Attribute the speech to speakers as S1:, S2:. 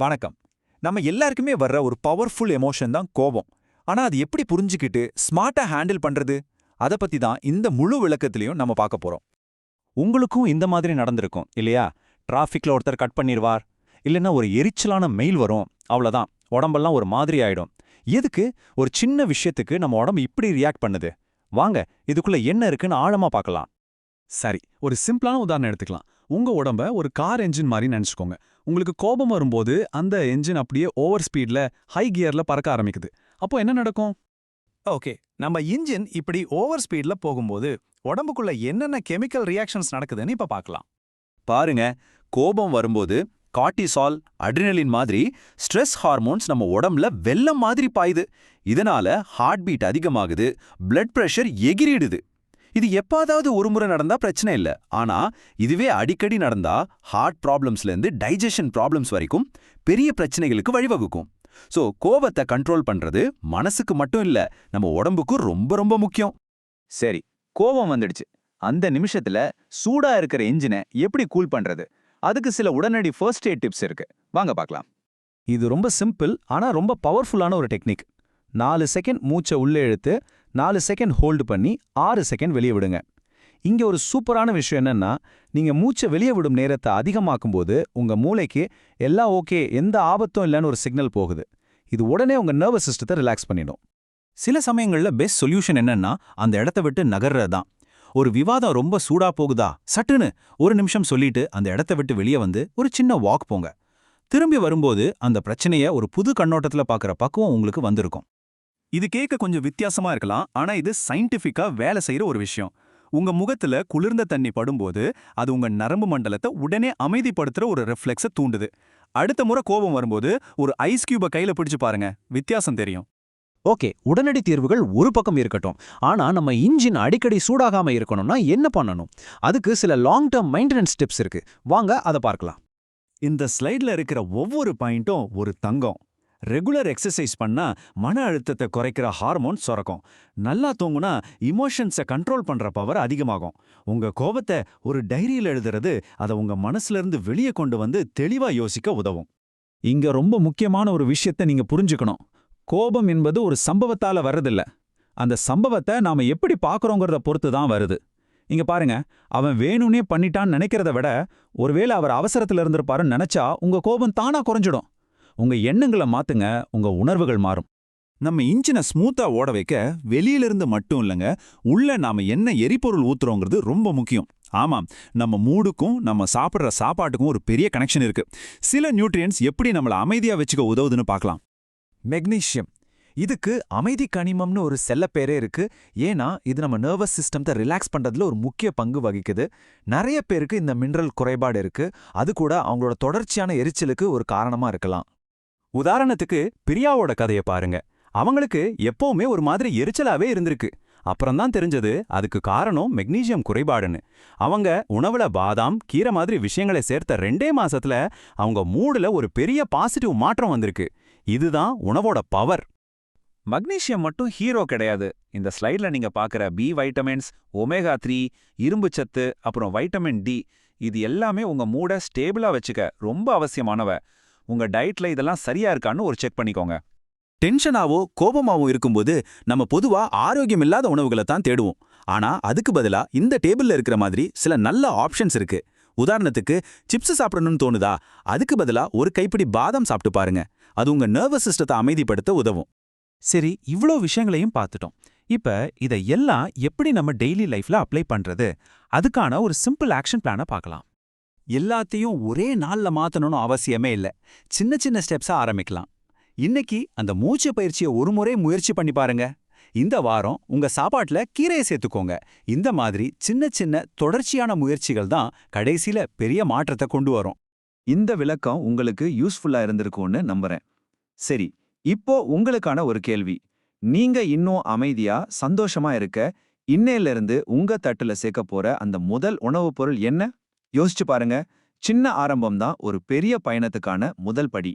S1: வணக்கம். நம்ம எல்லாருக்குமே வர்ற ஒரு பவர்ஃபுல் எமோஷன் தான் கோபம். ஆனா அது எப்படி புரிஞ்சுக்கிட்டு ஸ்மார்ட்டா ஹேண்டில் பண்றது? அத பத்தி தான் இந்த முழு விளக்கத்திலையும் நம்ம பார்க்க போறோம். உங்களுக்கும் இந்த மாதிரி நடந்திருக்கும் இல்லையா? டிராஃபிக்ல ஒருத்தர் கட் பண்ணிருவார். இல்லைன்னா ஒரு எரிச்சலான மெயில் வரும். அவ்வளவுதான். உடம்பெல்லாம் ஒரு மாதிரி ஆயிடும். எதுக்கு? ஒரு சின்ன விஷயத்துக்கு நம்ம உடம்பு இப்படி ரியாக்ட் பண்ணுது. வாங்க, இதுக்குள்ள என்ன இருக்குன்னு ஆழமா பார்க்கலாம்.
S2: சரி, ஒரு சிம்பிளான உதாரணம் எடுத்துக்கலாம். உங்க உடம்ப ஒரு கார் என்ஜின் மாதிரி நினைச்சுக்கோங்க. உங்களுக்கு கோபம் வரும்போது அந்த என்ஜின் அப்படியே ஓவர் ஸ்பீட்ல ஹை கியர்ல பறக்க ஆரம்பிக்குது. அப்போ என்ன நடக்கும்?
S3: ஓகே, நம்ம இன்ஜின் இப்படி ஓவர் ஸ்பீட்ல போகும்போது உடம்புக்குள்ள என்னென்ன கெமிக்கல் ரியாக்ஷன்ஸ் நடக்குதுன்னு இப்ப பார்க்கலாம்.
S1: பாருங்க, கோபம் வரும்போது கார்ட்டிசால், அட்ரினலின் மாதிரி ஸ்ட்ரெஸ் ஹார்மோன்ஸ் நம்ம உடம்புல வெள்ளம் மாதிரி பாயுது. இதனால ஹார்ட் பீட் அதிகமாகுது, பிளட் பிரஷர் எகிரிடுது. இது எப்பாவது ஒரு முறை நடந்தா பிரச்சனை இல்ல. ஆனா இதுவே அடிக்கடி நடந்தா ஹார்ட் ப்ராப்ளம்ஸ்ல இருந்து டைஜஷன் ப்ராப்ளம்ஸ் வரைக்கும் பெரிய பிரச்சனைகளுக்கு வழிவகுக்கும். சோ கோபத்தை கண்ட்ரோல் பண்றது மனசுக்கு மட்டும் இல்ல, நம்ம உடம்புக்கு ரொம்ப ரொம்ப முக்கியம்.
S4: சரி, கோபம் வந்துடுச்சு. அந்த நிமிஷத்துல சூடா இருக்கிற இன்ஜினை எப்படி கூல் பண்றது? அதுக்கு சில உடனடி ஃபர்ஸ்ட் எய்ட் டிப்ஸ் இருக்கு. வாங்க பார்க்கலாம்.
S2: இது ரொம்ப சிம்பிள், ஆனா ரொம்ப பவர்ஃபுல்லான ஒரு டெக்னிக். 4 செகண்ட் மூச்சை உள்ளே இழுத்து 4 செகண்ட் ஹோல்டு பண்ணி 6 செகண்ட் வெளியே விடுங்க. இங்க ஒரு சூப்பரான விஷயம் என்னன்னா, நீங்க மூச்சை வெளியே விடும் நேரத்தை அதிகமாக்கும்போது உங்க மூளைக்கு எல்லாம் ஓகே, எந்த ஆபத்தும் இல்லைன்னு ஒரு சிக்னல் போகுது. இது உடனே உங்க நர்வஸ் சிஸ்டத்தை ரிலாக்ஸ் பண்ணிடும்.
S1: சில சமயங்கள்ல பெஸ்ட் சொல்யூஷன் என்னன்னா அந்த இடத்த விட்டு நகர்றதுதான். ஒரு விவாதம் ரொம்ப சூடா போகுதா, சட்டுன்னு ஒரு நிமிஷம் சொல்லிட்டு அந்த இடத்த விட்டு வெளியே வந்து ஒரு சின்ன வாக் போங்க. திரும்பி வரும்போது அந்த பிரச்சனைய ஒரு புது கண்ணோட்டத்துல பார்க்குற பக்குவம் உங்களுக்கு வந்திருக்கும்.
S3: இது கேட்க கொஞ்சம் வித்தியாசமா இருக்கலாம், ஆனா இது சயின்டிஃபிக்கா வேலை செய்யற ஒரு விஷயம். உங்க முகத்துல குளிர்ந்த தண்ணி படும்போது அது உங்க நரம்பு மண்டலத்தை உடனே அமைதிப்படுத்துற ஒரு ரெஃப்ளெக்ஸை தூண்டுது. அடுத்த முறை கோபம் வரும்போது ஒரு ஐஸ் கியூபை கையில பிடிச்சு பாருங்க, வித்தியாசம் தெரியும்.
S5: ஓகே, உடனடி தீர்வுகள் ஒரு பக்கம் இருக்கட்டும். ஆனா நம்ம இன்ஜின் அடிக்கடி சூடாகாம இருக்கணும்னா என்ன பண்ணணும்? அதுக்கு சில லாங் டேர்ம் மெயின்டெனன்ஸ் டிப்ஸ் இருக்கு. வாங்க அதை பார்க்கலாம்.
S3: இந்த ஸ்லைட்ல இருக்கிற ஒவ்வொரு பாயிண்ட்டும் ஒரு தங்கம். ரெகுலர் எக்ஸசைஸ் பண்ணா மன அழுத்தத்தை குறைக்கிற ஹார்மோன் சுரக்கும். நல்லா தூங்குனா இமோஷன்ஸை கண்ட்ரோல் பண்ற பவர் அதிகமாகும். உங்க கோபத்தை ஒரு டைரியில் எழுதுறது அதை உங்க மனசுல இருந்து வெளியே கொண்டு வந்து தெளிவா யோசிக்க உதவும்.
S1: இங்க ரொம்ப முக்கியமான ஒரு விஷயத்தை நீங்க புரிஞ்சுக்கணும். கோபம் என்பது ஒரு சம்பவத்தால வர்றதில்ல. அந்த சம்பவத்தை நாம எப்படி பார்க்கறோங்கிறத பொறுத்து தான் வருது. இங்க பாருங்க, அவன் வேணும்னே பண்ணிட்டான்னு நினைக்கிறத விட ஒருவேளை அவர் அவசரத்துல இருந்திருப்பாருன்னு நினைச்சா உங்க கோபம் தானா குறைஞ்சிடும். உங்க எண்ணங்களை மாத்துங்க, உங்க உணர்வுகள் மாறும்.
S3: நம்ம இன்ஜினை ஸ்மூத்தா ஓட வைக்க வெளியிலிருந்து மட்டும் இல்லைங்க, உள்ள நாம என்ன எரிபொருள் ஊத்துறோங்கிறது ரொம்ப முக்கியம். ஆமாம், நம்ம மூடுக்கும் நம்ம சாப்பிட்ற சாப்பாட்டுக்கும் ஒரு பெரிய கனெக்ஷன் இருக்கு. சில நியூட்ரியன்ஸ் எப்படி நம்மளை அமைதியா வச்சுக்க உதவுதுன்னு பார்க்கலாம்.
S5: மெக்னீசியம். இதுக்கு அமைதி கனிமம்னு ஒரு செல்லப்பேரே இருக்கு. ஏன்னா இது நம்ம நர்வஸ் சிஸ்டத்தை ரிலாக்ஸ் பண்றதுல ஒரு முக்கிய பங்கு வகிக்குது. நிறைய பேருக்கு இந்த மினரல் குறைபாடு இருக்கு. அது கூட அவங்களோட தொடர்ச்சியான எரிச்சலுக்கு ஒரு காரணமா இருக்கலாம்.
S1: உதாரணத்துக்கு பிரியாவோட கதையை பாருங்க. அவங்களுக்கு எப்பவுமே ஒரு மாதிரி எரிச்சலாவே இருந்திருக்கு. அப்புறம்தான் தெரிஞ்சது அதுக்கு காரணம் மெக்னீசியம் குறைபாடுன்னு. அவங்க உணவுல பாதாம், கீரை மாதிரி விஷயங்களை சேர்த்த 2 மாசத்துல அவங்க மூடுல ஒரு பெரிய பாசிட்டிவ் மாற்றம் வந்திருக்கு. இதுதான் உணவோட பவர்.
S4: மக்னீசியம் மட்டும் ஹீரோ கிடையாது. இந்த ஸ்லைட்ல நீங்க பார்க்குற பி வைட்டமின்ஸ், ஒமேகா 3, இரும்பு சத்து, அப்புறம் வைட்டமின் டி, இது எல்லாமே உங்க மூடை ஸ்டேபிளா வச்சுக்க ரொம்ப அவசியமானவ. உங்க டயட்ல இதெல்லாம் சரியா இருக்கான்னு ஒரு செக் பண்ணிக்கோங்க.
S1: டென்ஷனாவோ கோபமாவோ இருக்கும்போது நம்ம பொதுவா ஆரோக்கியம் இல்லாத உணவுகளை தான் தேடுவோம். ஆனா அதுக்கு பதிலா இந்த டேபிள்ல இருக்கிற மாதிரி சில நல்ல ஆப்ஷன்ஸ் இருக்கு. உதாரணத்துக்கு சிப்ஸ் சாப்பிடணும்னு தோணுதா, அதுக்கு பதிலா ஒரு கைப்பிடி பாதாம் சாப்பிட்டு பாருங்க. அது உங்க நர்வஸ் சிஸ்டத்தை அமைதிப்படுத்த உதவும்.
S5: சரி, இவ்ளோ விஷயங்களையும் பார்த்துட்டோம். இப்ப இதை எல்லாம் எப்படி நம்ம டெய்லி லைஃப்ல அப்ளை பண்றது? அதுக்கான ஒரு சிம்பிள் ஆக்ஷன் பிளானை பார்க்கலாம்.
S1: எல்லாத்தையும் ஒரே நாள்ல மாத்தணும்னு அவசியமே இல்ல. சின்ன சின்ன ஸ்டெப்ஸா ஆரம்பிக்கலாம். இன்னைக்கு அந்த மூச்சு பயிற்சியை ஒரு முறை முயற்சி பண்ணி பாருங்க. இந்த வாரம் உங்க சாப்பாட்டுல கீரையை சேர்த்துக்கோங்க. இந்த மாதிரி சின்ன சின்ன தொடர்ச்சியான முயற்சிகள் தான் கடைசியில பெரிய மாற்றத்தை கொண்டு வரும்.
S4: இந்த விளக்கம் உங்களுக்கு யூஸ்ஃபுல்லா இருந்திருக்கும்னு நம்புறேன். சரி, இப்போ உங்களுக்கான ஒரு கேள்வி. நீங்க இன்னும் அமைதியா சந்தோஷமா இருக்க இன்னையில இருந்து உங்க தட்டுல சேர்க்க போற அந்த முதல் உணவுப் பொருள் என்ன? யோசிச்சு பாருங்க. சின்ன ஆரம்பம் தான் ஒரு பெரிய பயணத்துக்கான முதல் படி.